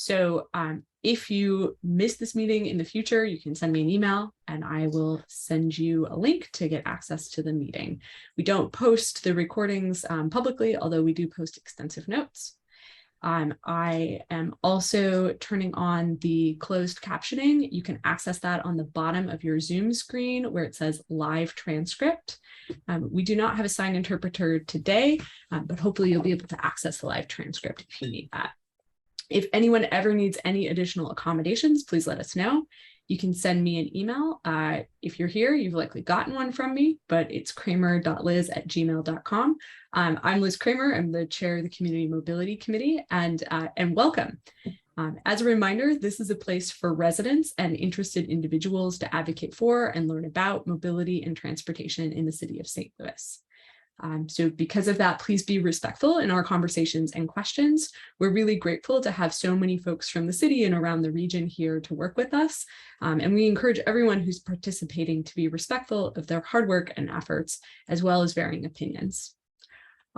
So if you miss this meeting in the future, you can send me an email and I will send you a link to get access to the meeting. We don't post the recordings publicly, although we do post extensive notes. I am also turning on the closed captioning. You can access that on the bottom of your Zoom screen where it says live transcript. We do not have a sign interpreter today, but hopefully you'll be able to access the live transcript if you need that. If anyone ever needs any additional accommodations, please let us know. You can send me an email. If you're here, you've likely gotten one from me, but it's kramer.liz@gmail.com. I'm Liz Kramer. I'm the chair of the Community Mobility Committee, and welcome. As a reminder, this is a place for residents and interested individuals to advocate for and learn about mobility and transportation in the city of St. Louis. So because of that, please be respectful in our conversations and questions. We're really grateful to have so many folks from the city and around the region here to work with us. And we encourage everyone who's participating to be respectful of their hard work and efforts, as well as varying opinions.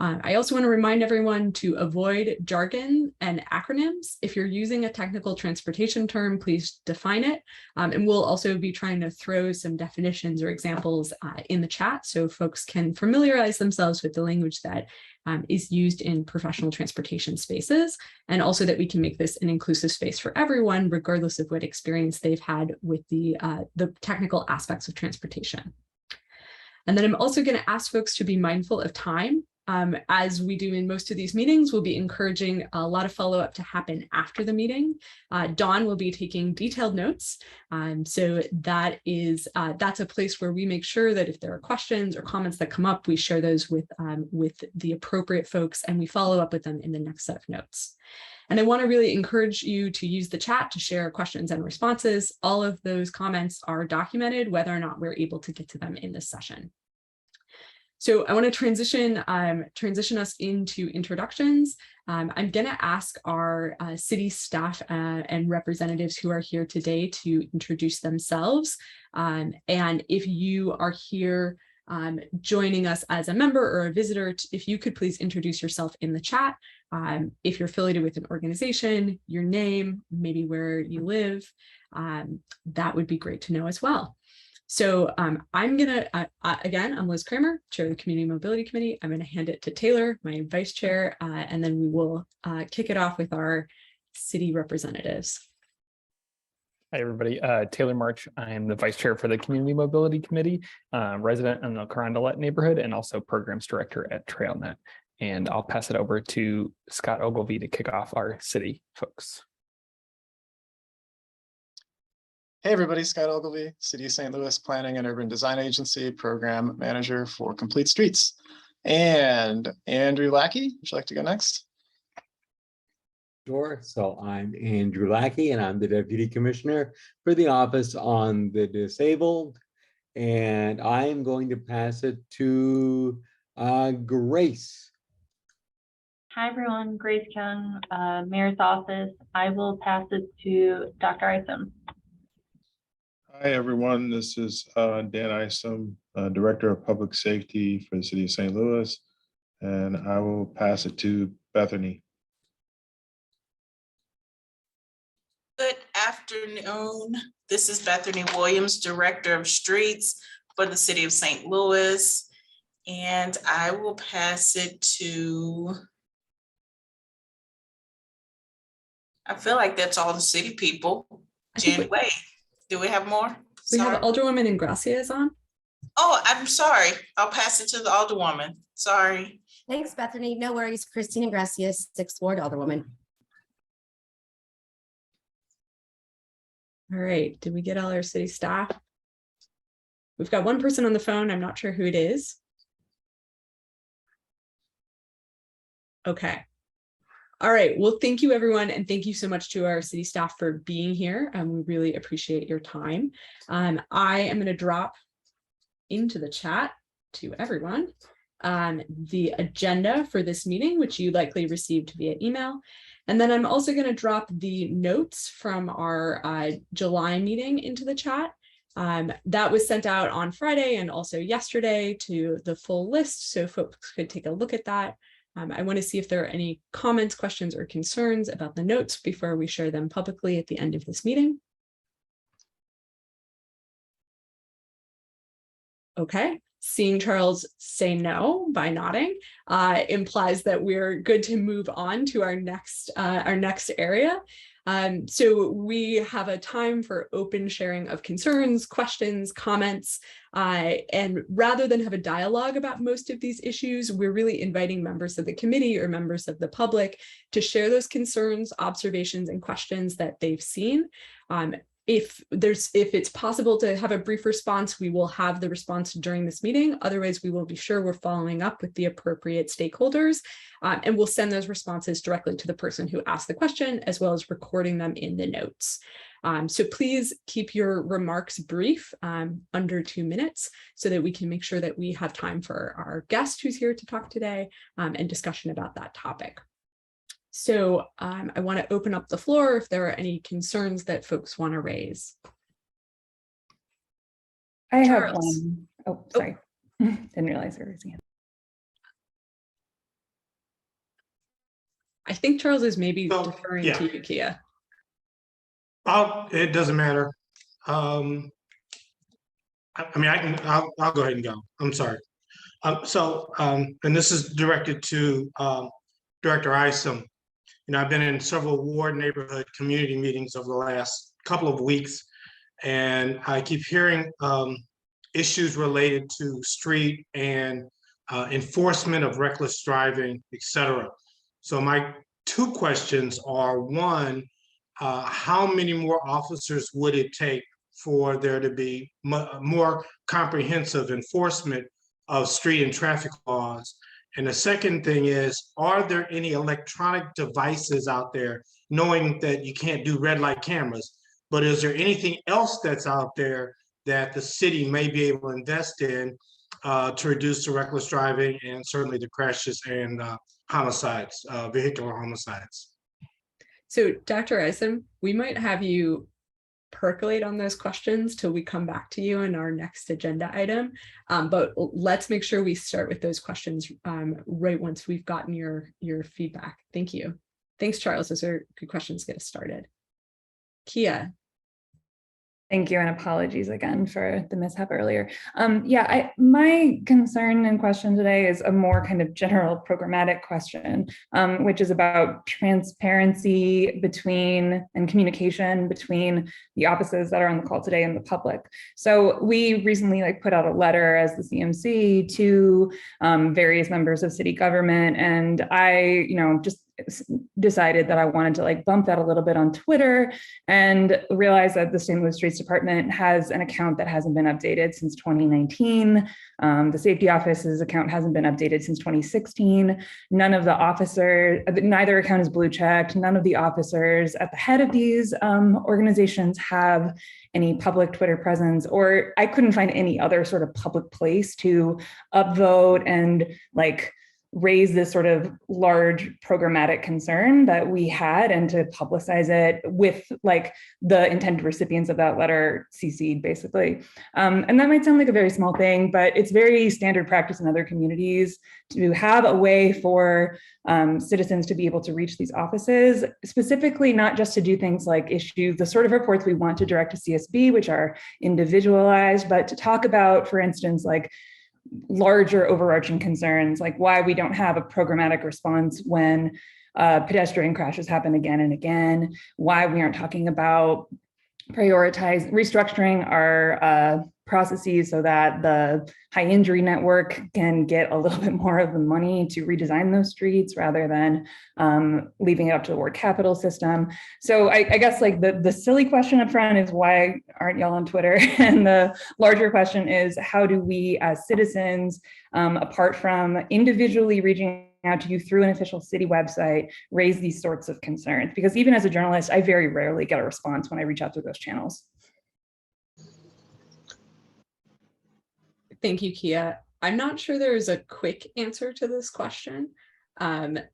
I also want to remind everyone to avoid jargon and acronyms. If you're using a technical transportation term, please define it. And we'll also be trying to throw some definitions or examples in the chat so folks can familiarize themselves with the language that is used in professional transportation spaces, and also that we can make this an inclusive space for everyone, regardless of what experience they've had with the technical aspects of transportation. And then I'm also going to ask folks to be mindful of time. As we do in most of these meetings, we'll be encouraging a lot of follow-up to happen after the meeting. Dawn will be taking detailed notes. So that's a place where we make sure that if there are questions or comments that come up, we share those with the appropriate folks and we follow up with them in the next set of notes. And I want to really encourage you to use the chat to share questions and responses. All of those comments are documented, whether or not we're able to get to them in this session. So I want to transition us into introductions. I'm going to ask our city staff and representatives who are here today to introduce themselves. And if you are here joining us as a member or a visitor, if you could please introduce yourself in the chat. If you're affiliated with an organization, your name, maybe where you live, that would be great to know as well. So I'm Liz Kramer, chair of the Community Mobility Committee. I'm going to hand it to Taylor, my vice chair, and then we will kick it off with our city representatives. Hi, everybody. Taylor March. I am the vice chair for the Community Mobility Committee, resident in the Carondelet neighborhood, and also programs director at TrailNet. And I'll pass it over to Scott Ogilvie to kick off our city folks. Hey everybody, Scott Ogilvie, City of St. Louis Planning and Urban Design Agency, Program Manager for Complete Streets. And Andrew Lackey, would you like to go next? Sure, so I'm Andrew Lackey and I'm the Deputy Commissioner for the Office on the Disabled. And I'm going to pass it to Grace. Hi everyone, Grace Chung, Mayor's Office. I will pass it to Dr. Isom. Hi, everyone. This is Dan Isom, Director of Public Safety for the City of St. Louis, and I will pass it to Bethany. Good afternoon. This is Bethany Williams, Director of Streets for the City of St. Louis, and I will pass it to, I feel like that's all the city people. Jen Wade. Do we have more? We have Alderwoman Ingracia is on. Oh, I'm sorry. I'll pass it to the Alderwoman. Sorry. Thanks, Bethany. No worries. Christine Ingracia, 6th Ward Alderwoman. All right. Did we get all our city staff? We've got one person on the phone. I'm not sure who it is. Okay. All right, well, thank you everyone. And thank you so much to our city staff for being here. We really appreciate your time. I am gonna drop into the chat to everyone the agenda for this meeting, which you likely received via email. And then I'm also gonna drop the notes from our July meeting into the chat. That was sent out on Friday and also yesterday to the full list, so folks could take a look at that. I want to see if there are any comments, questions, or concerns about the notes before we share them publicly at the end of this meeting. Okay, seeing Charles say no by nodding implies that we're good to move on to our next area. So we have a time for open sharing of concerns, questions, comments, and rather than have a dialogue about most of these issues, we're really inviting members of the committee or members of the public to share those concerns, observations, and questions that they've seen. If it's possible to have a brief response, we will have the response during this meeting. Otherwise, we will be sure we're following up with the appropriate stakeholders, and we'll send those responses directly to the person who asked the question, as well as recording them in the notes. So please keep your remarks brief, under 2 minutes, so that we can make sure that we have time for our guest who's here to talk today, and discussion about that topic. So I want to open up the floor if there are any concerns that folks want to raise. I have Charles. one. Oh, sorry. Didn't realize there was a hand. I think Charles is maybe deferring yeah. to you, Kia. It doesn't matter. I mean, I'll go ahead and go. I'm sorry. And this is directed to Director Isom. You know, I've been in several ward, neighborhood, community meetings over the last couple of weeks, and I keep hearing issues related to street and enforcement of reckless driving, et cetera. So my 2 questions are, one, how many more officers would it take for there to be more comprehensive enforcement of street and traffic laws? And the second thing is, are there any electronic devices out there, knowing that you can't do red light cameras, but is there anything else that's out there that the city may be able to invest in to reduce the reckless driving and certainly the crashes and homicides, vehicular homicides? So Dr. Isom, we might have you percolate on those questions till we come back to you in our next agenda item. But let's make sure we start with those questions right once we've gotten your feedback. Thank you. Thanks, Charles. Those are good questions to get us started. Kia. Thank you, and apologies again for the mishap earlier. My concern and question today is a more kind of general programmatic question, which is about transparency between and communication between the offices that are on the call today and the public. So we recently put out a letter as the CMC to various members of city government, and I, just decided that I wanted to bump that a little bit on Twitter and realize that the St. Louis Streets Department has an account that hasn't been updated since 2019. The safety office's account hasn't been updated since 2016. Neither account is blue checked. None of the officers at the head of these organizations have any public Twitter presence, or I couldn't find any other sort of public place to upvote and raise this sort of large programmatic concern that we had, and to publicize it with the intended recipients of that letter CC'd basically. And that might sound like a very small thing, but it's very standard practice in other communities to have a way for citizens to be able to reach these offices, specifically not just to do things like issue the sort of reports we want to direct to CSB, which are individualized, but to talk about, for instance, larger overarching concerns, like why we don't have a programmatic response when pedestrian crashes happen again and again, why we aren't talking about restructuring our processes so that the high injury network can get a little bit more of the money to redesign those streets rather than leaving it up to the ward capital system. So I guess the silly question up front is, why aren't y'all on Twitter? And the larger question is, how do we as citizens, apart from individually reaching out to you through an official city website, raise these sorts of concerns? Because even as a journalist, I very rarely get a response when I reach out through those channels. Thank you, Kia. I'm not sure there's a quick answer to this question.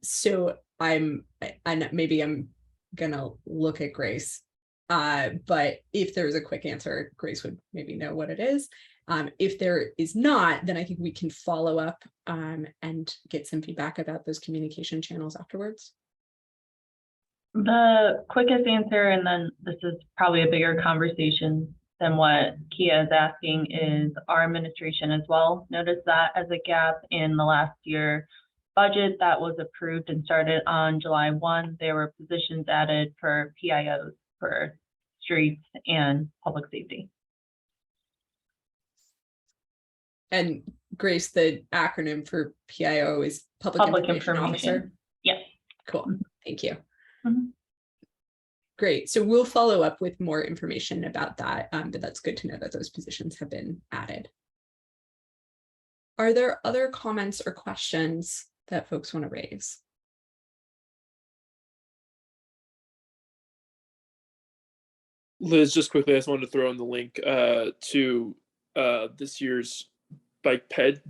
So maybe I'm gonna look at Grace, but if there's a quick answer, Grace would maybe know what it is. If there is not, then I think we can follow up and get some feedback about those communication channels afterwards. The quickest answer, and then this is probably a bigger conversation than what Kia is asking, is our administration as well noticed that as a gap in the last year budget that was approved and started on July 1. There were positions added for PIOs for streets and public safety. And Grace, the acronym for PIO is Public Information Officer? Yes. Cool, thank you. Mhm. Great, so we'll follow up with more information about that, but that's good to know that those positions have been added. Are there other comments or questions that folks want to raise? Liz, just quickly, I just wanted to throw in the link to this year's bike ped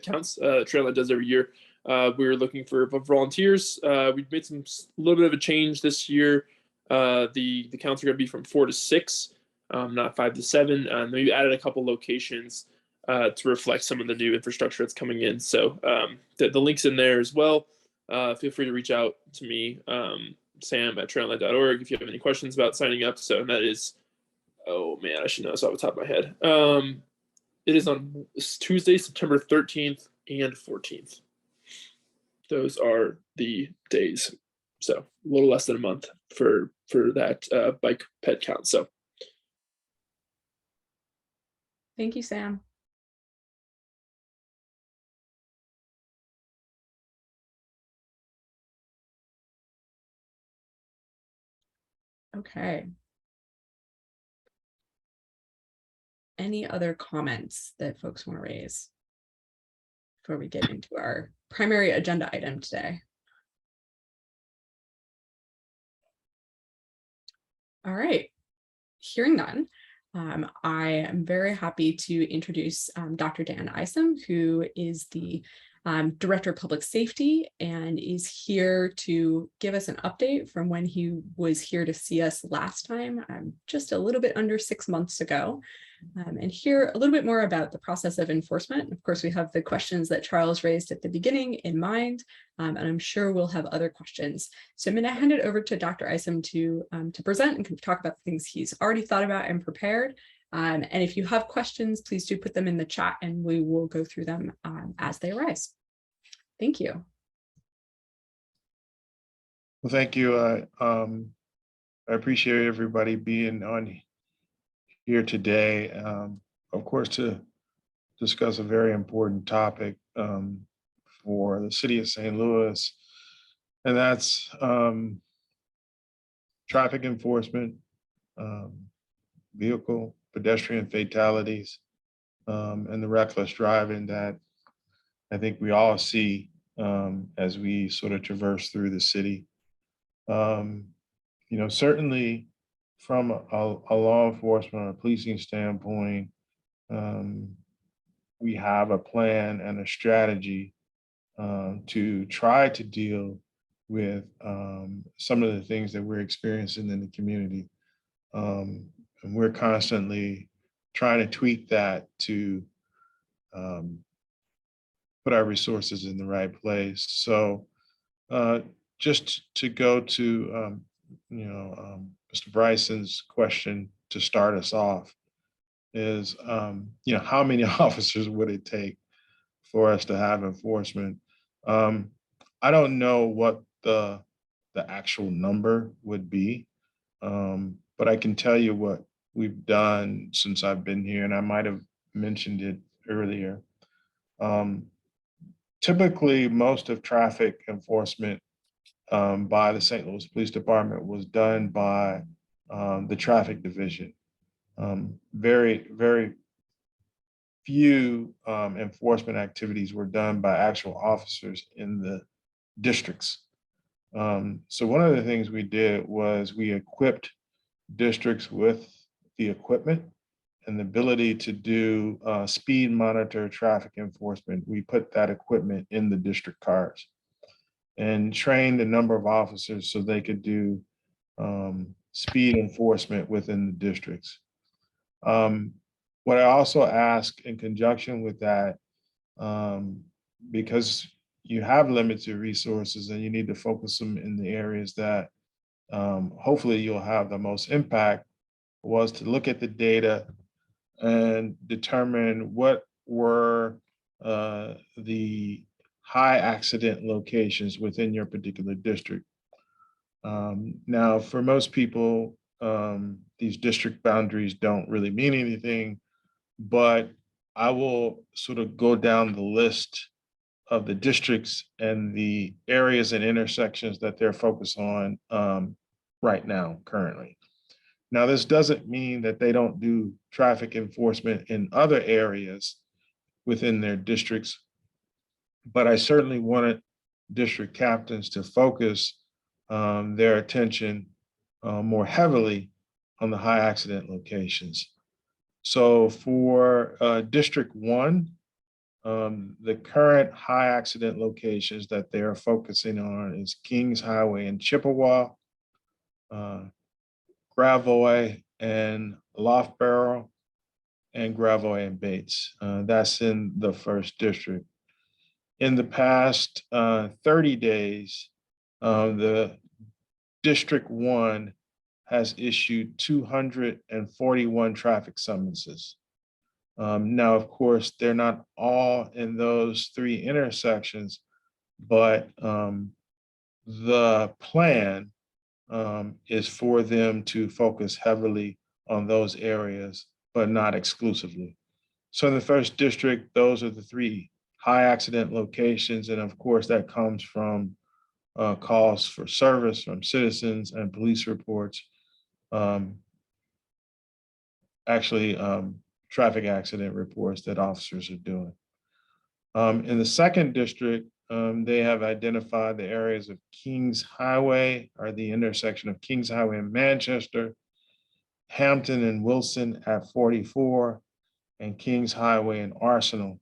counts. Trail that does every year. We were looking for volunteers. We've made a little bit of a change this year. The counts are going to be from 4 to 6, not 5 to 7. And we added a couple locations to reflect some of the new infrastructure that's coming in. So the link's in there as well. Feel free to reach out to me, sam@trailnet.org, if you have any questions about signing up. So, and that is, oh man, I should know this off the top of my head. It is on Tuesday, September 13th and 14th. Those are the days. So a little less than a month for that bike ped count. So Thank you, Sam. Okay. Any other comments that folks want to raise before we get into our primary agenda item today? All right, hearing none, I am very happy to introduce Dr. Dan Isom, who is the Director of Public Safety and is here to give us an update from when he was here to see us last time, just a little bit under 6 months ago, and hear a little bit more about the process of enforcement. Of course, we have the questions that Charles raised at the beginning in mind, and I'm sure we'll have other questions. So I'm going to hand it over to Dr. Isom to present and kind of talk about the things he's already thought about and prepared. And if you have questions, please do put them in the chat and we will go through them as they arise. Thank you. Well, thank you. I appreciate everybody being on here today, of course, to discuss a very important topic for the city of St. Louis, and that's traffic enforcement, vehicle pedestrian fatalities, and the reckless driving that I think we all see as we sort of traverse through the city. Certainly from a law enforcement or policing standpoint, we have a plan and a strategy to try to deal with some of the things that we're experiencing in the community. And we're constantly trying to tweak that to put our resources in the right place. So just to go to Mr. Bryson's question to start us off is, how many officers would it take for us to have enforcement? I don't know what the actual number would be, but I can tell you what we've done since I've been here, and I might have mentioned it earlier. Typically, most of traffic enforcement by the St. Louis Police Department was done by the traffic division. Very, very few enforcement activities were done by actual officers in the districts. So one of the things we did was we equipped districts with the equipment and the ability to do speed monitor traffic enforcement. We put that equipment in the district cars and trained a number of officers so they could do speed enforcement within the districts. What I also ask in conjunction with that, because you have limited resources and you need to focus them in the areas that hopefully you'll have the most impact, was to look at the data and determine what were the high accident locations within your particular district. Now, for most people, these district boundaries don't really mean anything, but I will sort of go down the list of the districts and the areas and intersections that they're focused on right now, currently. Now, this doesn't mean that they don't do traffic enforcement in other areas within their districts, but I certainly wanted district captains to focus their attention more heavily on the high accident locations. So for District 1, the current high accident locations that they're focusing on is Kings Highway in Chippewa, Gravois and Loughborough, and Gravois and Bates. That's in the 1st district. In the past 30 days, the District 1 has issued 241 traffic summonses. Now, of course, they're not all in those 3 intersections, but the plan is for them to focus heavily on those areas, but not exclusively. So in the 1st district, those are the 3 high accident locations. And of course, that comes from calls for service from citizens and police reports. Traffic accident reports that officers are doing. In the 2nd district, they have identified the areas of Kings Highway, or the intersection of Kings Highway and Manchester, Hampton and Wilson at 44, and Kings Highway and Arsenal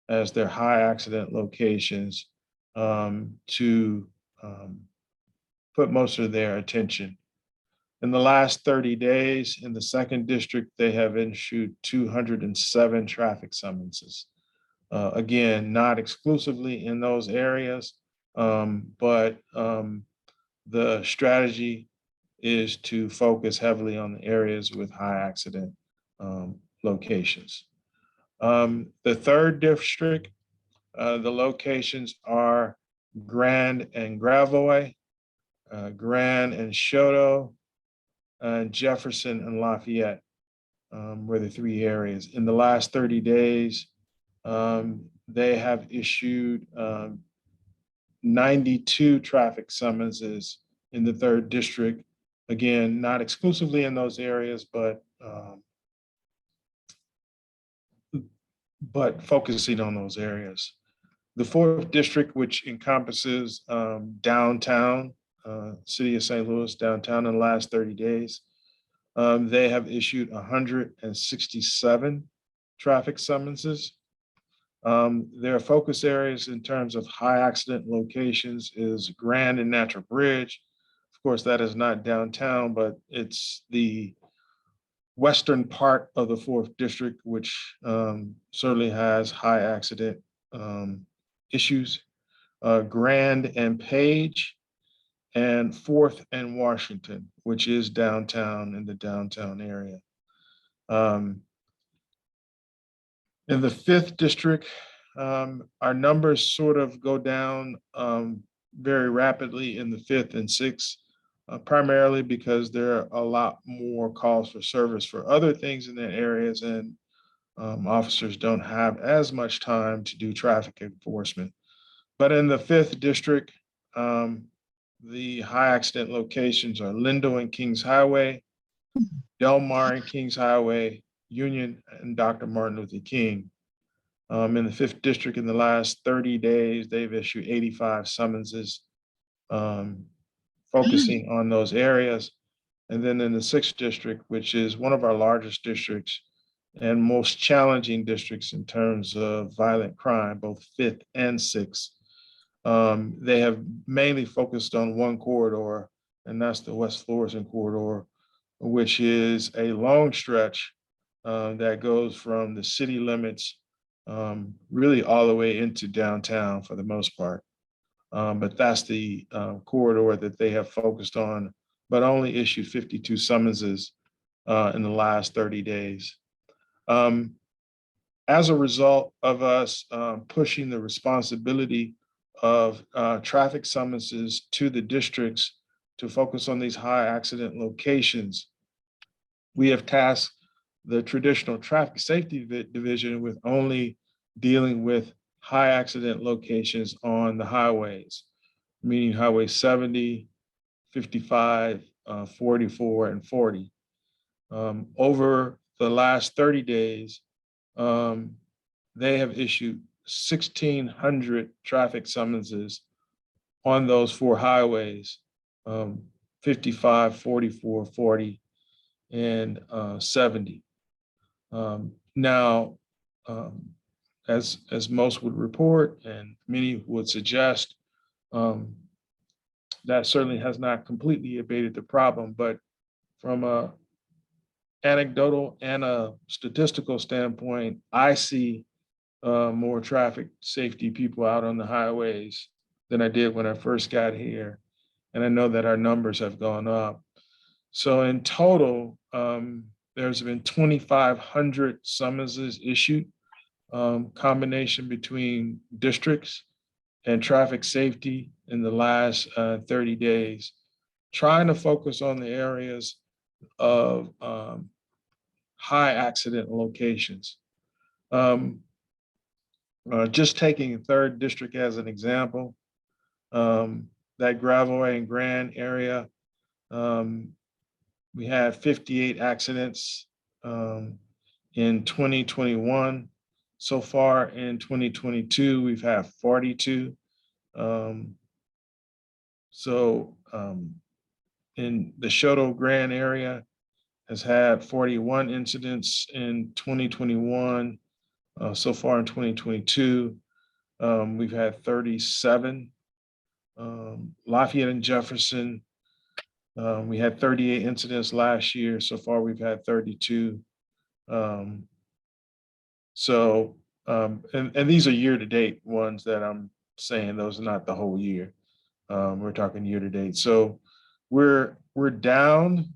as their high accident locations to put most of their attention. In the last 30 days, in the 2nd district, they have issued 207 traffic summonses. Again, not exclusively in those areas, but the strategy is to focus heavily on the areas with high accident locations. The 3rd district, the locations are Grand and Gravois, Grand and Choteau, and Jefferson and Lafayette were the 3 areas. In the last 30 days, they have issued 92 traffic summonses in the 3rd district. Again, not exclusively in those areas, but focusing on those areas. The 4th district, which encompasses downtown, City of St. Louis, downtown, in the last 30 days, they have issued 167 traffic summonses. Their focus areas in terms of high accident locations is Grand and Natural Bridge. Of course, that is not downtown, but it's the western part of the 4th district, which certainly has high accident issues. Grand and Page, and 4th and Washington, which is downtown, in the downtown area. In the 5th district, our numbers sort of go down very rapidly in the 5th and 6th, primarily because there are a lot more calls for service for other things in their areas, and officers don't have as much time to do traffic enforcement. But in the 5th district, the high accident locations are Lindo and Kings Highway, Del Mar and Kings Highway, Union and Dr. Martin Luther King. In the 5th district, in the last 30 days, they've issued 85 summonses focusing on those areas. And then in the 6th district, which is one of our largest districts and most challenging districts in terms of violent crime, both 5th and 6th, they have mainly focused on one corridor, and that's the West Florissant corridor, which is a long stretch that goes from the city limits really all the way into downtown for the most part. But that's the corridor that they have focused on, but only issued 52 summonses in the last 30 days. As a result of us pushing the responsibility of traffic summonses to the districts to focus on these high accident locations, we have tasked the traditional traffic safety division with only dealing with high accident locations on the highways, meaning Highway 70, 55, 44, and 40. Over the last 30 days, they have issued 1,600 traffic summonses on those 4 highways, 55, 44, 40, and 70. Now, as most would report and many would suggest, that certainly has not completely abated the problem, but from a anecdotal and a statistical standpoint, I see more traffic safety people out on the highways than I did when I first got here. And I know that our numbers have gone up. So in total, there's been 2,500 summonses issued, combination between districts and traffic safety in the last 30 days, trying to focus on the areas of high accident locations. Just taking 3rd District as an example, that Gravois and Grand area, we had 58 accidents in 2021. So far in 2022, we've had 42. In the Shoto Grand area has had 41 incidents in 2021. So far in 2022, we've had 37. Lafayette and Jefferson, we had 38 incidents last year. So far, we've had 32. And these are year-to-date ones that I'm saying. Those are not the whole year. We're talking year-to-date. So we're down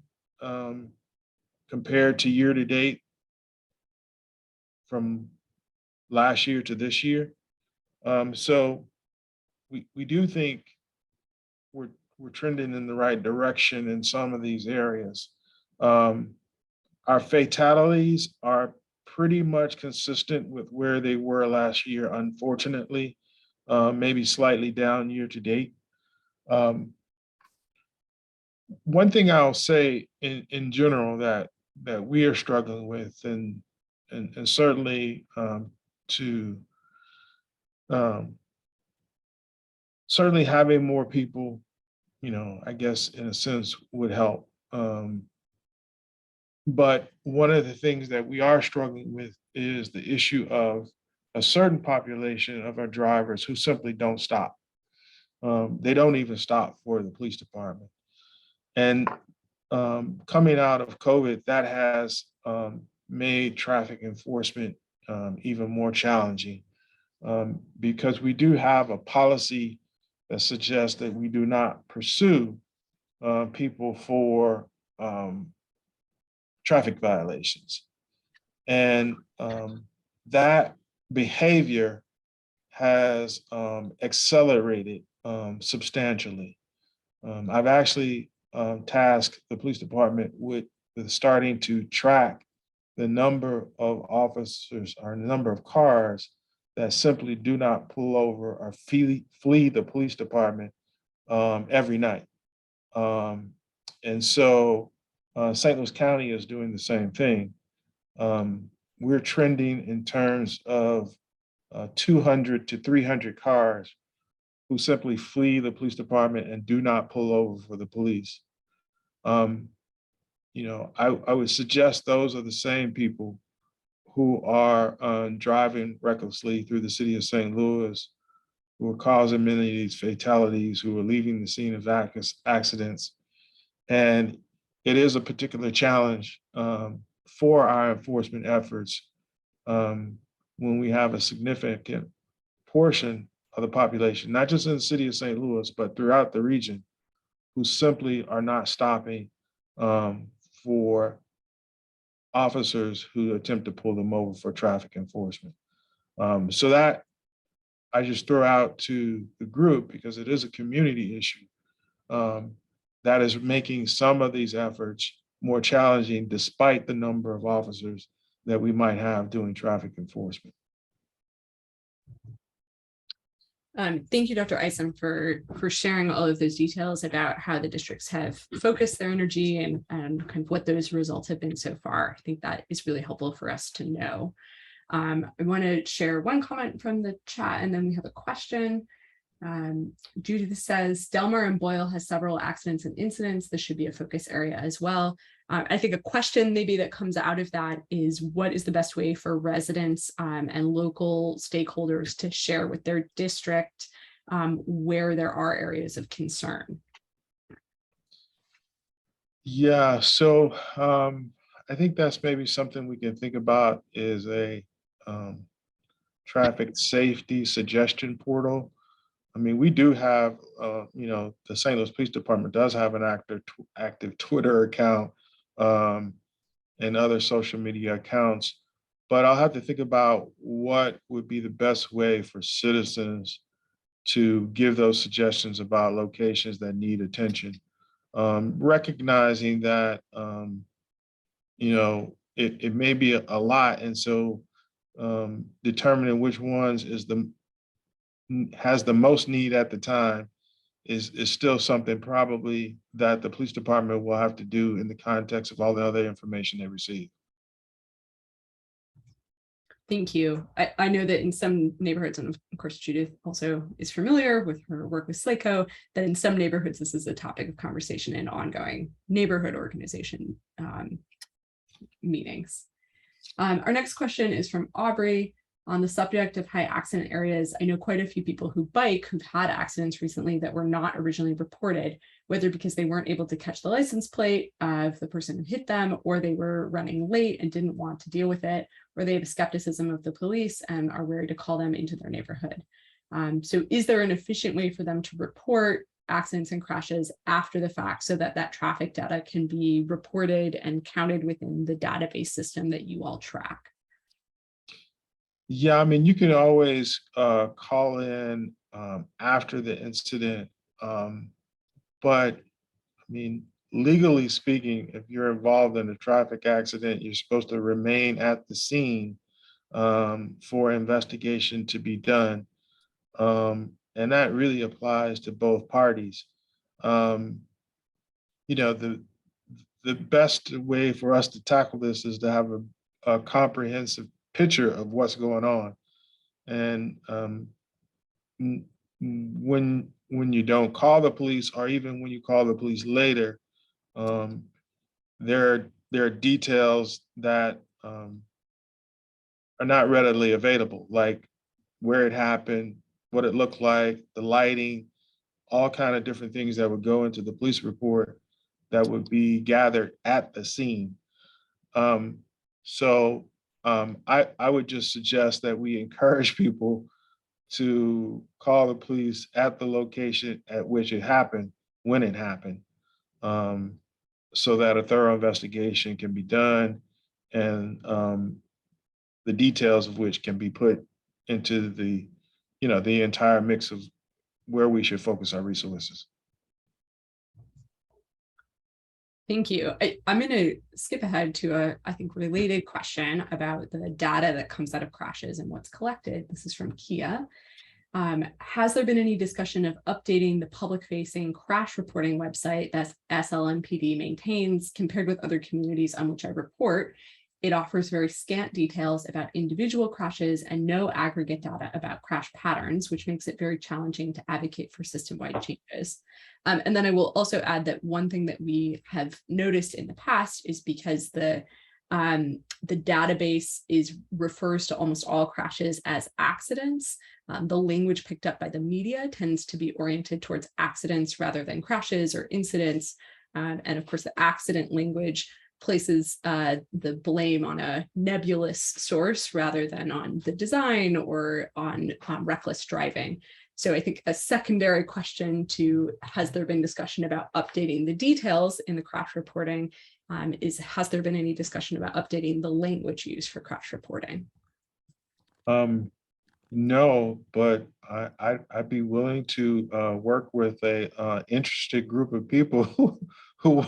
compared to year-to-date from last year to this year. So we do think we're trending in the right direction in some of these areas. Our fatalities are pretty much consistent with where they were last year, unfortunately, maybe slightly down year-to-date. One thing I'll say in general that we are struggling with, and certainly certainly having more people, I guess in a sense would help. But one of the things that we are struggling with is the issue of a certain population of our drivers who simply don't stop. They don't even stop for the police department. And coming out of COVID, that has made traffic enforcement even more challenging, because we do have a policy that suggests that we do not pursue people for traffic violations. And that behavior has accelerated substantially. I've actually tasked the police department with starting to track the number of officers or number of cars that simply do not pull over or flee the police department every night. And so St. Louis County is doing the same thing. We're trending in terms of 200 to 300 cars who simply flee the police department and do not pull over for the police. I would suggest those are the same people who are driving recklessly through the city of St. Louis, who are causing many of these fatalities, who are leaving the scene of accidents. And it is a particular challenge for our enforcement efforts when we have a significant portion of the population, not just in the city of St. Louis, but throughout the region, who simply are not stopping for officers who attempt to pull them over for traffic enforcement. So that I just throw out to the group because it is a community issue that is making some of these efforts more challenging despite the number of officers that we might have doing traffic enforcement. Thank you, Dr. Isom, for sharing all of those details about how the districts have focused their energy and kind of what those results have been so far. I think that is really helpful for us to know. I want to share one comment from the chat, and then we have a question. Judith says, Delmar and Boyle has several accidents and incidents. This should be a focus area as well. I think a question maybe that comes out of that is, what is the best way for residents and local stakeholders to share with their district where there are areas of concern? Yeah, so I think that's maybe something we can think about is a traffic safety suggestion portal. I mean, we do have, the St. Louis Police Department does have an active Twitter account and other social media accounts, but I'll have to think about what would be the best way for citizens to give those suggestions about locations that need attention, recognizing that, it may be a lot, and so determining which ones has the most need at the time is still something probably that the police department will have to do in the context of all the other information they receive. Thank you. I know that in some neighborhoods, and of course Judith also is familiar with her work with SLACO, that in some neighborhoods this is a topic of conversation in ongoing neighborhood organization meetings. Our next question is from Aubrey. On the subject of high accident areas, I know quite a few people who bike who've had accidents recently that were not originally reported, whether because they weren't able to catch the license plate of the person who hit them, or they were running late and didn't want to deal with it, or they have a skepticism of the police and are wary to call them into their neighborhood. So is there an efficient way for them to report accidents and crashes after the fact so that that traffic data can be reported and counted within the database system that you all track? Yeah, I mean, you can always call in after the incident, but I mean, legally speaking, if you're involved in a traffic accident, you're supposed to remain at the scene for investigation to be done, and that really applies to both parties. The best way for us to tackle this is to have a comprehensive picture of what's going on, and when you don't call the police, or even when you call the police later, there are details that are not readily available, like where it happened, what it looked like, the lighting, all kind of different things that would go into the police report that would be gathered at the scene. I would just suggest that we encourage people to call the police at the location at which it happened, when it happened, so that a thorough investigation can be done, and the details of which can be put into the entire mix of where we should focus our resources. Thank you. I'm going to skip ahead to a, I think, related question about the data that comes out of crashes and what's collected. This is from Kia. Has there been any discussion of updating the public-facing crash reporting website that SLMPD maintains compared with other communities on which I report? It offers very scant details about individual crashes and no aggregate data about crash patterns, which makes it very challenging to advocate for system-wide changes. And then I will also add that one thing that we have noticed in the past is because the database refers to almost all crashes as accidents. The language picked up by the media tends to be oriented towards accidents rather than crashes or incidents. And of course, the accident language places the blame on a nebulous source rather than on the design or on reckless driving. So I think a secondary question to, has there been discussion about updating the details in the crash reporting, has there been any discussion about updating the language used for crash reporting? No, but I'd be willing to work with a interested group of people who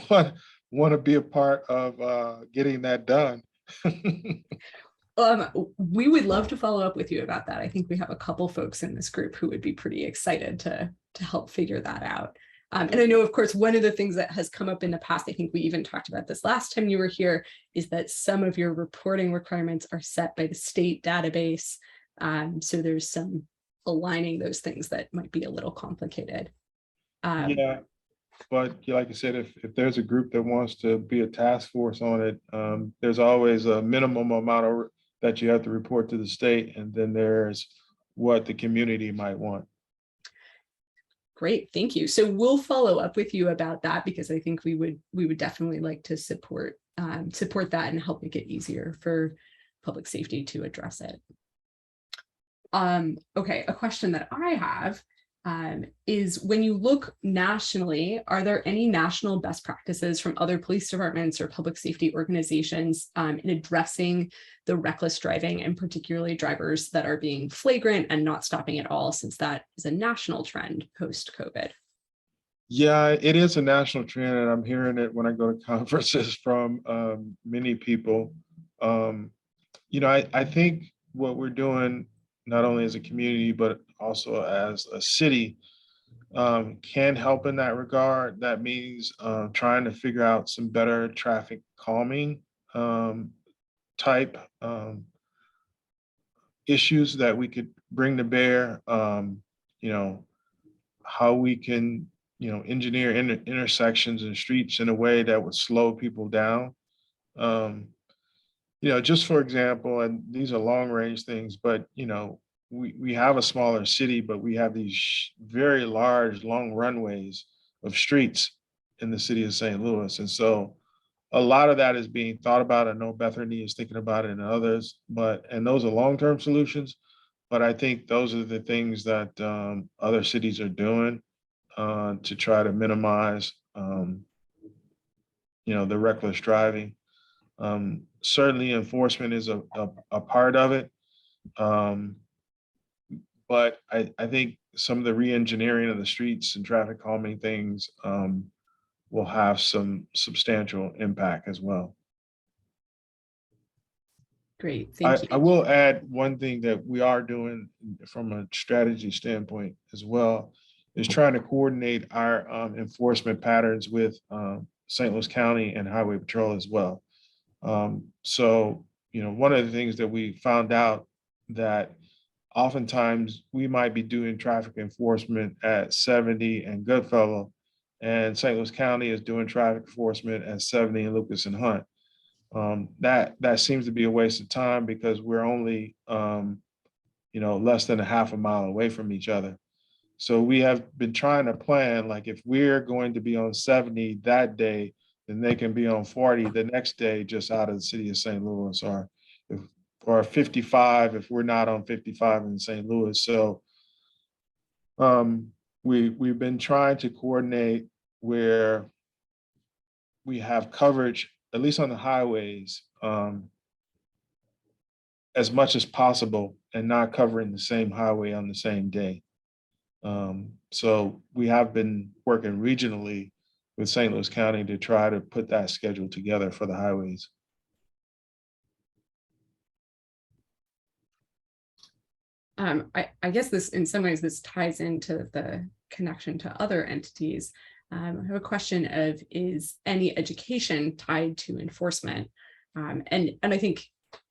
want to be a part of getting that done. We would love to follow up with you about that. I think we have a couple folks in this group who would be pretty excited to help figure that out. And I know, of course, one of the things that has come up in the past, I think we even talked about this last time you were here, is that some of your reporting requirements are set by the state database. So there's some aligning those things that might be a little complicated. Yeah, but like I said, if there's a group that wants to be a task force on it, there's always a minimum amount that you have to report to the state, and then there's what the community might want. Great, thank you. So we'll follow up with you about that, because I think we would definitely like to support that and help make it easier for public safety to address it. Okay, a question that I have is, when you look nationally, are there any national best practices from other police departments or public safety organizations in addressing the reckless driving, and particularly drivers that are being flagrant and not stopping at all, since that is a national trend post-COVID? Yeah, it is a national trend, and I'm hearing it when I go to conferences from many people. I think what we're doing, not only as a community, but also as a city, can help in that regard. That means trying to figure out some better traffic calming type issues that we could bring to bear. How we can, engineer intersections and streets in a way that would slow people down. Just for example, and these are long range things, but we have a smaller city, but we have these very large, long runways of streets in the city of St. Louis. And so a lot of that is being thought about. I know Bethany is thinking about it, and others, and those are long-term solutions. But I think those are the things that other cities are doing to try to minimize, the reckless driving. Certainly enforcement is a part of it. But I think some of the re-engineering of the streets and traffic calming things will have some substantial impact as well. Great, thank you. I will add one thing that we are doing from a strategy standpoint as well, is trying to coordinate our enforcement patterns with St. Louis County and Highway Patrol as well. So, one of the things that we found out, that oftentimes we might be doing traffic enforcement at 70 and Goodfellow, and St. Louis County is doing traffic enforcement at 70 in Lucas and Hunt. That seems to be a waste of time, because we're only, less than a half a mile away from each other. So we have been trying to plan, like, if we're going to be on 70 that day, then they can be on 40 the next day, just out of the city of St. Louis, or 55 if we're not on 55 in St. Louis. So we've been trying to coordinate where we have coverage, at least on the highways, as much as possible, and not covering the same highway on the same day. So we have been working regionally with St. Louis County to try to put that schedule together for the highways. I guess this, in some ways, this ties into the connection to other entities. I have a question of, is any education tied to enforcement? And I think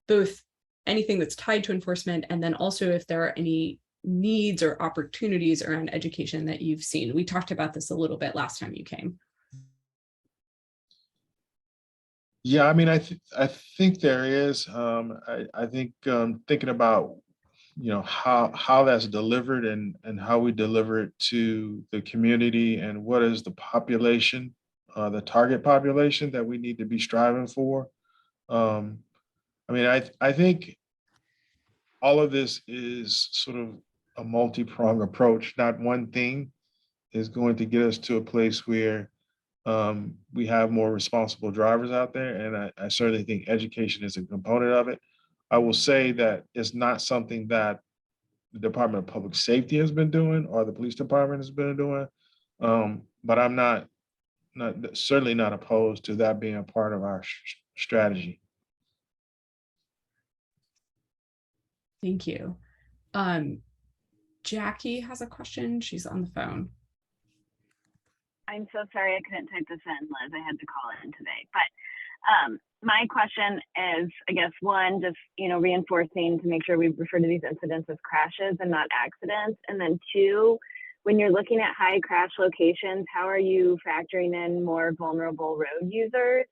both anything that's tied to enforcement, and then also if there are any needs or opportunities around education that you've seen. We talked about this a little bit last time you came. Yeah, I mean, I think there is. I think thinking about, how that's delivered, and how we deliver it to the community, and what is the population the target population that we need to be striving for. I mean, I think all of this is sort of a multi-pronged approach. Not one thing is going to get us to a place where we have more responsible drivers out there. And I certainly think education is a component of it. I will say that it's not something that the Department of Public Safety has been doing or the police department has been doing. But I'm certainly not opposed to that being a part of our strategy. Thank you. Jackie has a question. She's on the phone. I'm so sorry I couldn't type this in, Liz. I had to call in today. But my question is, I guess, one, just, reinforcing to make sure we refer to these incidents as crashes and not accidents. And then two, when you're looking at high crash locations, how are you factoring in more vulnerable road users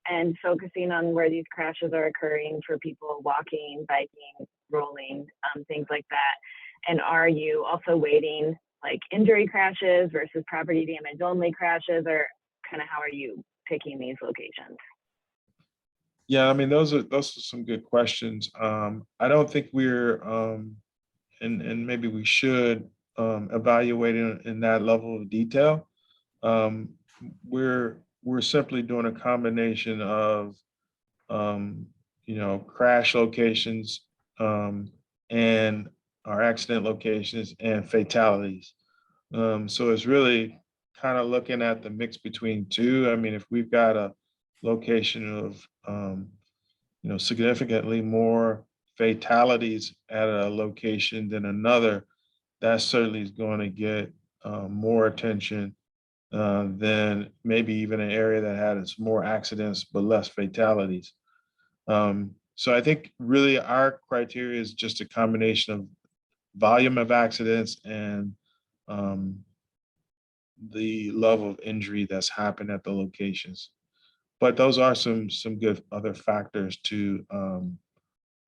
and focusing on where these crashes are occurring for people walking, biking, rolling, things like that? And are you also weighting like injury crashes versus property damage only crashes, or kind of how are you picking these locations? Yeah, I mean, those are some good questions. I don't think we're and maybe we should evaluate it in that level of detail. We're simply doing a combination of crash locations and our accident locations and fatalities. So it's really kind of looking at the mix between two. I mean, if we've got a location of significantly more fatalities at a location than another, that certainly is going to get more attention than maybe even an area that has more accidents but less fatalities. So I think really our criteria is just a combination of volume of accidents and the level of injury that's happened at the locations. But those are some good other factors to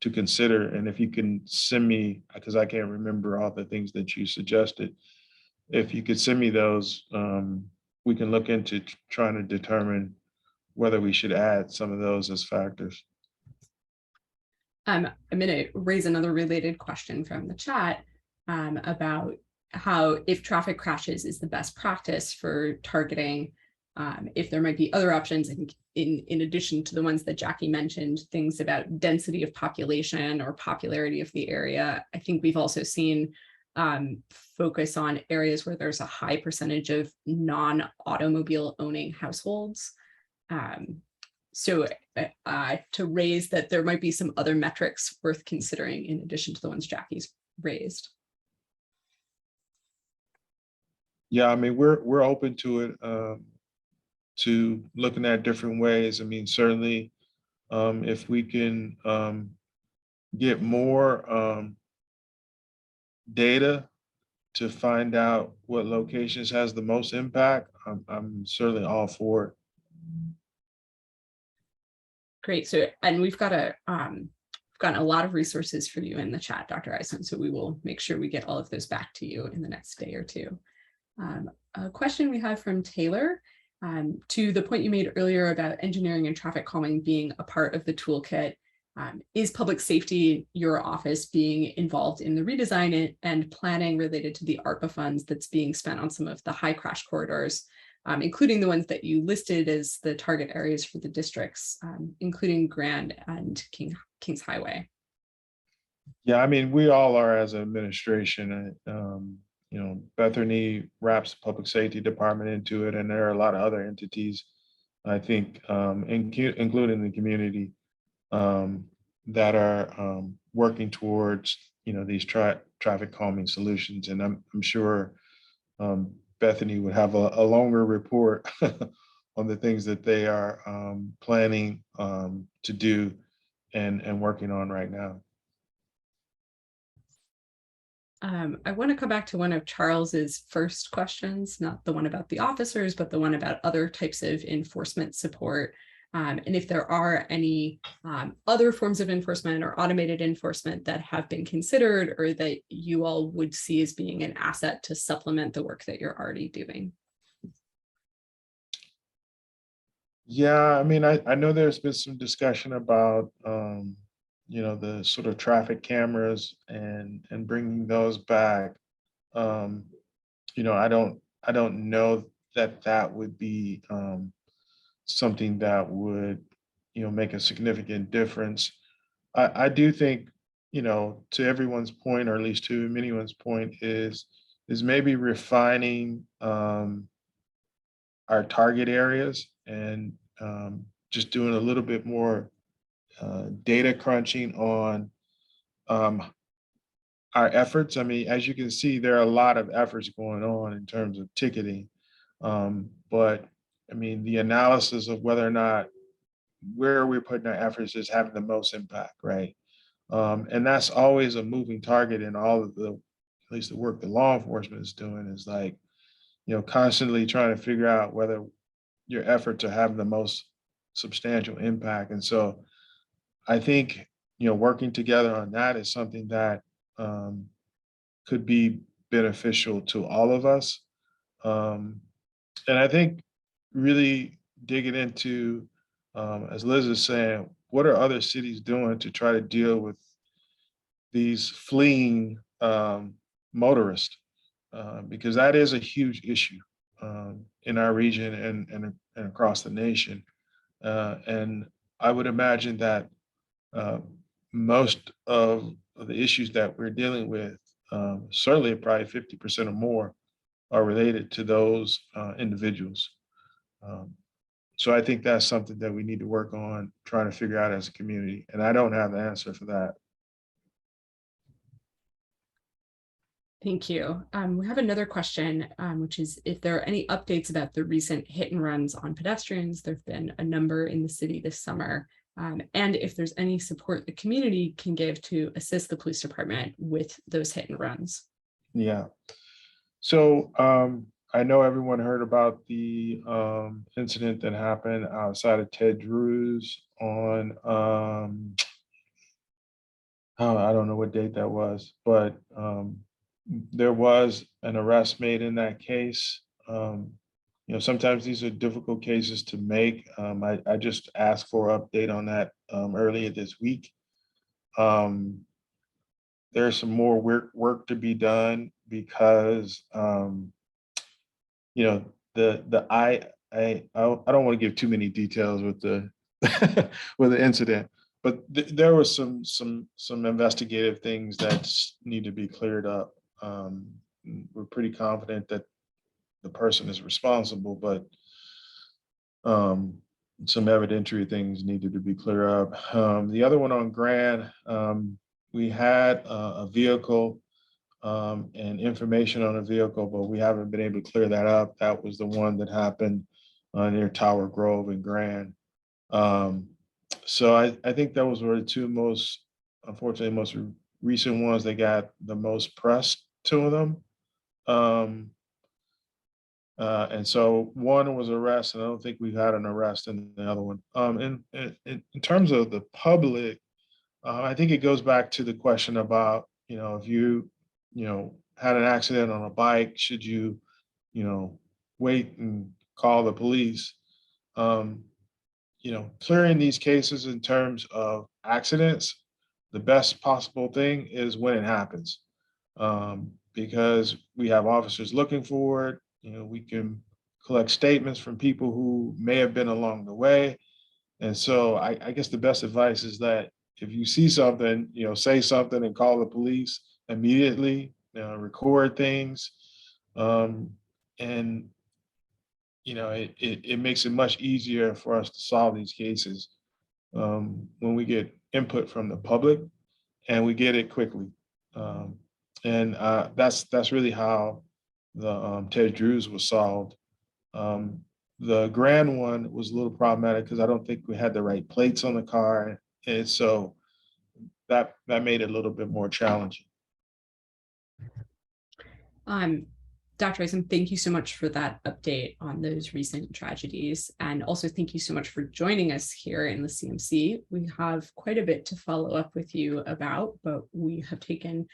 consider. And if you can send me, because I can't remember all the things that you suggested, if you could send me those, we can look into trying to determine whether we should add some of those as factors. I'm going to raise another related question from the chat about how, if traffic crashes is the best practice for targeting, if there might be other options in addition to the ones that Jackie mentioned, things about density of population or popularity of the area. I think we've also seen focus on areas where there's a high percentage of non-automobile owning households. So to raise that there might be some other metrics worth considering in addition to the ones Jackie's raised. Yeah, I mean, we're open to it, to looking at different ways. I mean, certainly, if we can get more data to find out what locations has the most impact, I'm certainly all for it. Great. So, and we've gotten a lot of resources for you in the chat, Dr. Isom. So we will make sure we get all of those back to you in the next day or two. A question we have from Taylor, to the point you made earlier about engineering and traffic calming being a part of the toolkit. Is public safety, your office, being involved in the redesign and planning related to the ARPA funds that's being spent on some of the high crash corridors, including the ones that you listed as the target areas for the districts, including Grand and Kings Highway? Yeah, I mean, we all are as an administration. Bethany wraps the public safety department into it, and there are a lot of other entities, I think, including the community, that are working towards these traffic calming solutions. And I'm sure Bethany would have a longer report on the things that they are planning to do and working on right now. I want to come back to one of Charles's first questions, not the one about the officers, but the one about other types of enforcement support. And if there are any other forms of enforcement or automated enforcement that have been considered or that you all would see as being an asset to supplement the work that you're already doing. Yeah, I mean, I know there's been some discussion about, the sort of traffic cameras and bringing those back. Um, I don't know that that would be something that would, make a significant difference. I do think, to everyone's point, or at least to anyone's point, is maybe refining our target areas and just doing a little bit more data crunching on um, our efforts. I mean, as you can see, there are a lot of efforts going on in terms of ticketing. But I mean, the analysis of whether or not where we're putting our efforts is having the most impact, right? And that's always a moving target in all of at least the work that law enforcement is doing is like, constantly trying to figure out whether your efforts are having the most substantial impact. And so I think, working together on that is something that um, could be beneficial to all of us. Um, and I think really digging into, as Liz is saying, what are other cities doing to try to deal with these fleeing motorists? Because that is a huge issue in our region and across the nation. And I would imagine that uh, most of the issues that we're dealing with, certainly probably 50% or more, are related to those individuals. Um, so I think that's something that we need to work on trying to figure out as a community. And I don't have the answer for that. Thank you. We have another question, which is if there are any updates about the recent hit and runs on pedestrians. There have been a number in the city this summer. And if there's any support the community can give to assist the police department with those hit and runs. Yeah. So I know everyone heard about the incident that happened outside of Ted Drew's on, I don't know what date that was, but there was an arrest made in that case. Sometimes these are difficult cases to make. I just asked for an update on that earlier this week. There's some more work to be done because I don't want to give too many details with the with the incident, but there was some investigative things that need to be cleared up. We're pretty confident that the person is responsible, but some evidentiary things needed to be cleared up. The other one on Grand, we had a vehicle and information on a vehicle, but we haven't been able to clear that up. That was the one that happened near Tower Grove and Grand. So I think those were the two unfortunately, most recent ones that got the most press to them. And so one was arrest, and I don't think we've had an arrest in the other one. In terms of the public, I think it goes back to the question about, if you had an accident on a bike, should you, wait and call the police? Clearing these cases in terms of accidents, the best possible thing is when it happens. Because we have officers looking for it, we can collect statements from people who may have been along the way. And so I guess the best advice is that if you see something, say something and call the police immediately, record things. And it makes it much easier for us to solve these cases when we get input from the public and we get it quickly. And that's really how the Ted Drew's was solved. The Grand one was a little problematic because I don't think we had the right plates on the car, and so that made it a little bit more challenging. Dr. Isom, thank you so much for that update on those recent tragedies. And also thank you so much for joining us here in the CMC. We have quite a bit to follow up with you about, but we have taken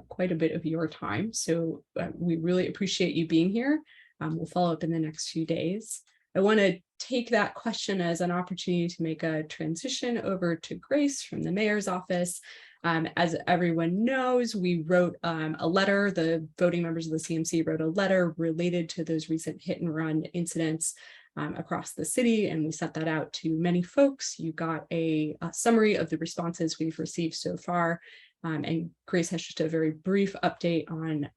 quite a bit of your time. So we really appreciate you being here. We'll follow up in the next few days. I want to take that question as an opportunity to make a transition over to Grace from the mayor's office. As everyone knows, we wrote a letter, the voting members of the CMC wrote a letter related to those recent hit and run incidents across the city, and we sent that out to many folks. You got a summary of the responses we've received so far, and Grace has just a very brief update on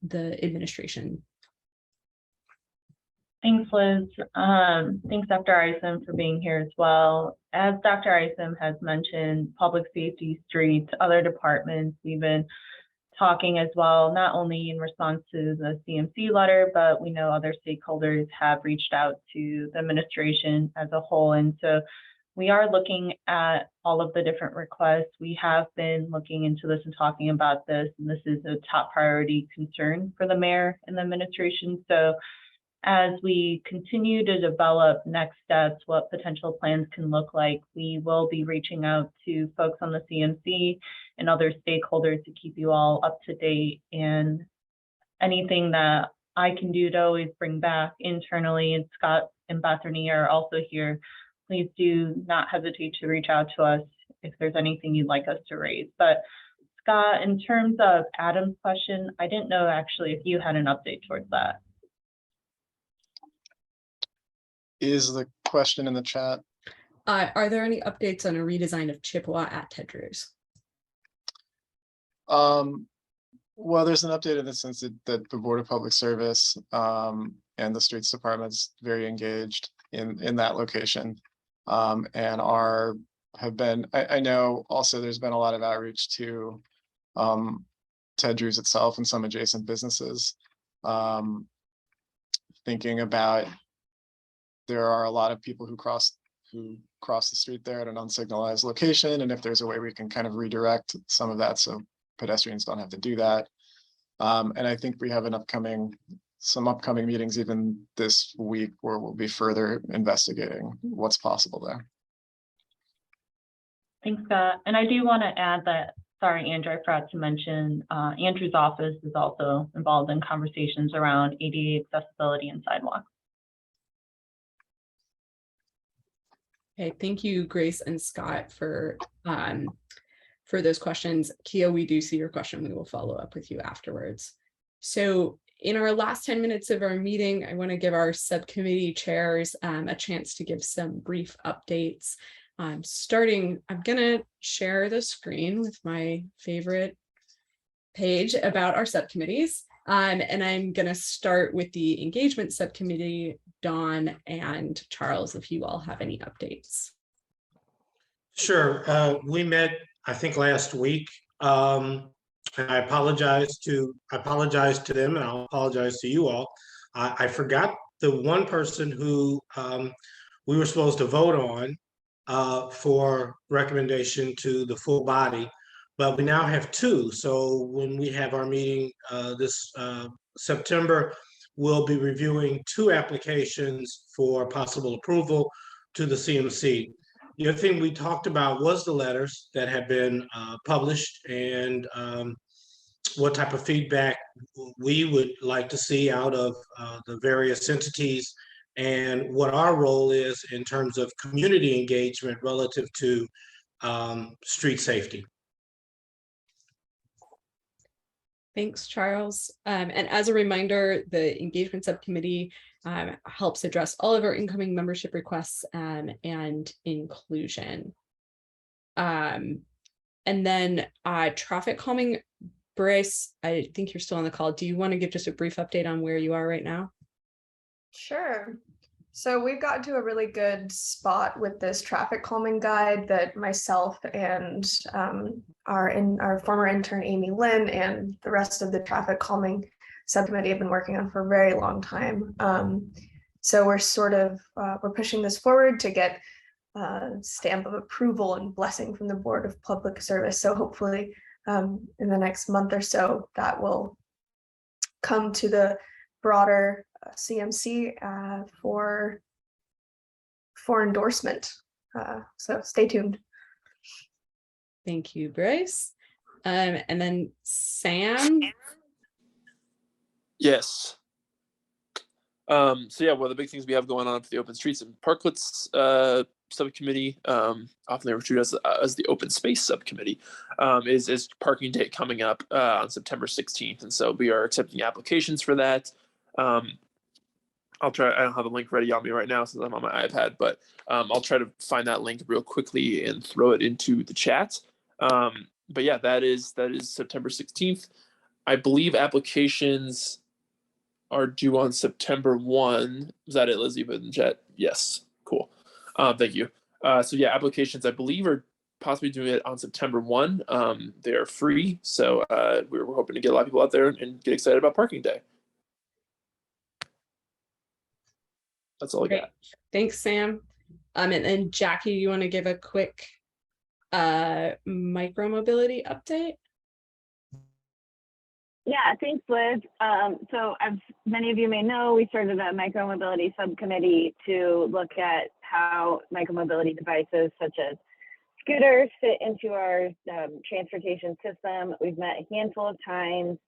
the administration. Thanks, Liz. Thanks, Dr. Isom, for being here as well. As Dr. Isom has mentioned, public safety, streets, other departments, we've been talking as well, not only in response to the CMC letter, but we know other stakeholders have reached out to the administration as a whole. And so we are looking at all of the different requests. We have been looking into this and talking about this, and this is a top priority concern for the mayor and the administration. So as we continue to develop next steps, what potential plans can look like, we will be reaching out to folks on the CMC and other stakeholders to keep you all up to date. And anything that I can do to always bring back internally, and Scott and Bethany are also here, please do not hesitate to reach out to us if there's anything you'd like us to raise. But Scott, in terms of Adam's question, I didn't know actually if you had an update towards that. Is the question in the chat? Are there any updates on a redesign of Chippewa at Ted Drew's? Well, there's an update in the sense that the Board of Public Service and the Streets Department's very engaged in that location, and have been. I know also there's been a lot of outreach to Ted Drew's itself and some adjacent businesses, thinking about. There are a lot of people who cross the street there at an unsignalized location, and if there's a way we can kind of redirect some of that so pedestrians don't have to do that. And I think we have some upcoming meetings even this week where we'll be further investigating what's possible there. Thanks, Scott. And I do want to add that, sorry, Andrew, I forgot to mention, Andrew's office is also involved in conversations around ADA accessibility and sidewalks. Okay, thank you, Grace and Scott, for those questions. Kia, we do see your question. We will follow up with you afterwards. So in our last 10 minutes of our meeting, I want to give our subcommittee chairs a chance to give some brief updates. I'm going to share the screen with my favorite page about our subcommittees. And I'm going to start with the engagement subcommittee, Dawn and Charles, if you all have any updates. Sure. We met, I think, last week. And I apologize to them, and I'll apologize to you all. I forgot the one person who we were supposed to vote on for recommendation to the full body, but we now have two. So when we have our meeting this September, we'll be reviewing two applications for possible approval to the CMC. The other thing we talked about was the letters that have been published, and what type of feedback we would like to see out of the various entities, and what our role is in terms of community engagement relative to street safety. Thanks, Charles. And as a reminder, the engagement subcommittee helps address all of our incoming membership requests and inclusion. And then traffic calming, Bryce, I think you're still on the call. Do you want to give just a brief update on where you are right now? Sure. So we've gotten to a really good spot with this traffic calming guide that myself and our former intern Amy Lynn and the rest of the traffic calming subcommittee have been working on for a very long time. So we're we're pushing this forward to get a stamp of approval and blessing from the Board of Public Service. So hopefully in the next month or so that will come to the broader CMC for endorsement. So stay tuned. Thank you, Bryce. And then Sam. Yes. So yeah, one of the big things we have going on for the Open Streets and Parklets subcommittee, often referred to as the Open Space Subcommittee, is Parking Day coming up on September 16th, and so we are accepting applications for that. I'll try. I don't have a link ready on me right now since I'm on my iPad, but I'll try to find that link real quickly and throw it into the chat. But yeah, that is September 16th. I believe applications are due on September 1. Is that it, Lizzie? But in chat, yes. Cool. Thank you. So yeah, applications I believe are possibly doing it on September 1. They are free, so we're hoping to get a lot of people out there and get excited about Parking Day. That's all I got. Thanks, Sam. And then Jackie, you want to give a quick micromobility update? Yeah, thanks, Liz. So as many of you may know, we started a micromobility subcommittee to look at how micromobility devices such as scooters fit into our transportation system. We've met a handful of times,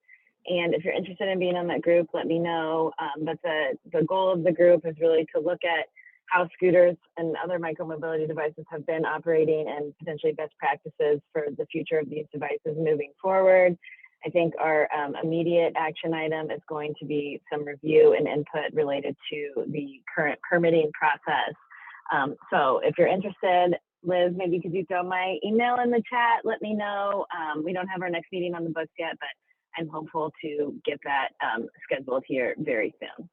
and if you're interested in being on that group, let me know. But the goal of the group is really to look at how scooters and other micromobility devices have been operating and potentially best practices for the future of these devices moving forward. I think our immediate action item is going to be some review and input related to the current permitting process. So if you're interested, Liz, maybe could you throw my email in the chat? Let me know. We don't have our next meeting on the books yet, but I'm hopeful to get that scheduled here very soon.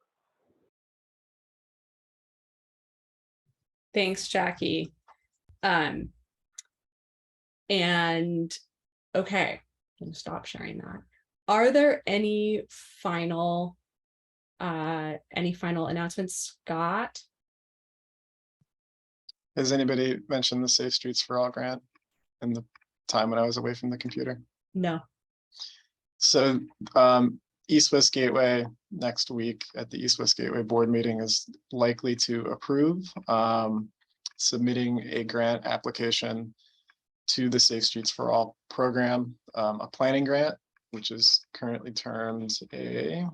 Thanks, Jackie. And okay, I'm gonna stop sharing that. Are there any final announcements, Scott? Has anybody mentioned the Safe Streets for All grant in the time when I was away from the computer? No. So East West Gateway next week at the East West Gateway board meeting is likely to approve submitting a grant application to the Safe Streets for All program, a planning grant, which is currently termed a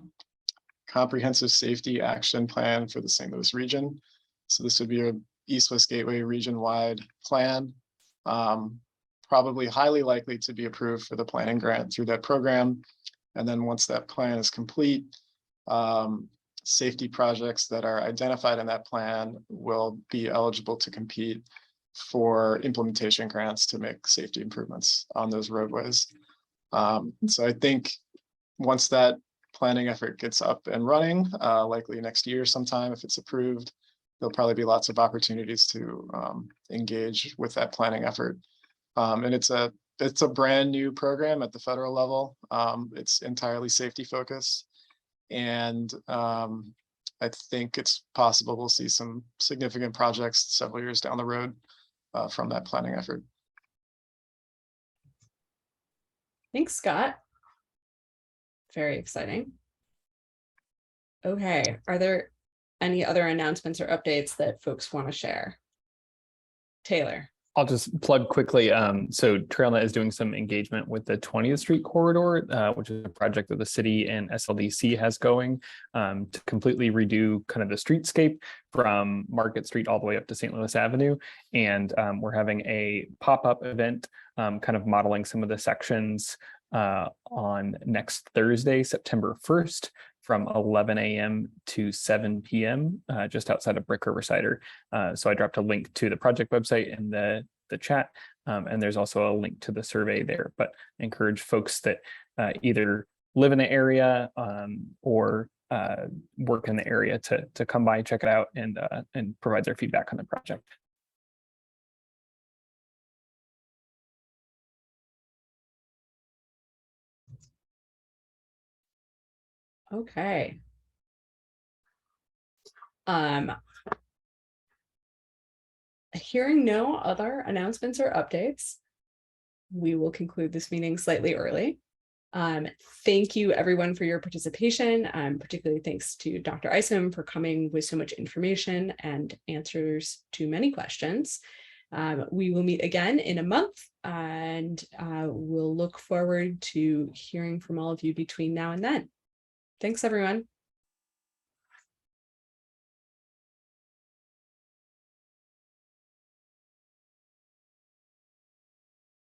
comprehensive safety action plan for the St. Louis region. So this would be a East West Gateway region-wide plan, probably highly likely to be approved for the planning grant through that program. And then once that plan is complete, safety projects that are identified in that plan will be eligible to compete for implementation grants to make safety improvements on those roadways. So I think once that planning effort gets up and running, likely next year sometime if it's approved, there'll probably be lots of opportunities to engage with that planning effort. And it's a brand new program at the federal level. It's entirely safety focused. And I think it's possible we'll see some significant projects several years down the road from that planning effort. Thanks, Scott. Very exciting. Okay, are there any other announcements or updates that folks want to share? Taylor. I'll just plug quickly. So TrailNet is doing some engagement with the 20th Street corridor, which is a project that the city and SLDC has going to completely redo kind of the streetscape from Market Street all the way up to St. Louis Avenue. And we're having a pop-up event kind of modeling some of the sections on next Thursday, September 1st, from 11 a.m. to 7 p.m. Just outside of Brick River Cider. So I dropped a link to the project website in the chat, and there's also a link to the survey there. But I encourage folks that either live in the area or work in the area to come by, check it out, and provide their feedback on the project. Okay. Hearing no other announcements or updates, we will conclude this meeting slightly early. Thank you everyone for your participation. Particularly thanks to Dr. Isom for coming with so much information and answers to many questions. We will meet again in a month, and we'll look forward to hearing from all of you between now and then. Thanks, everyone.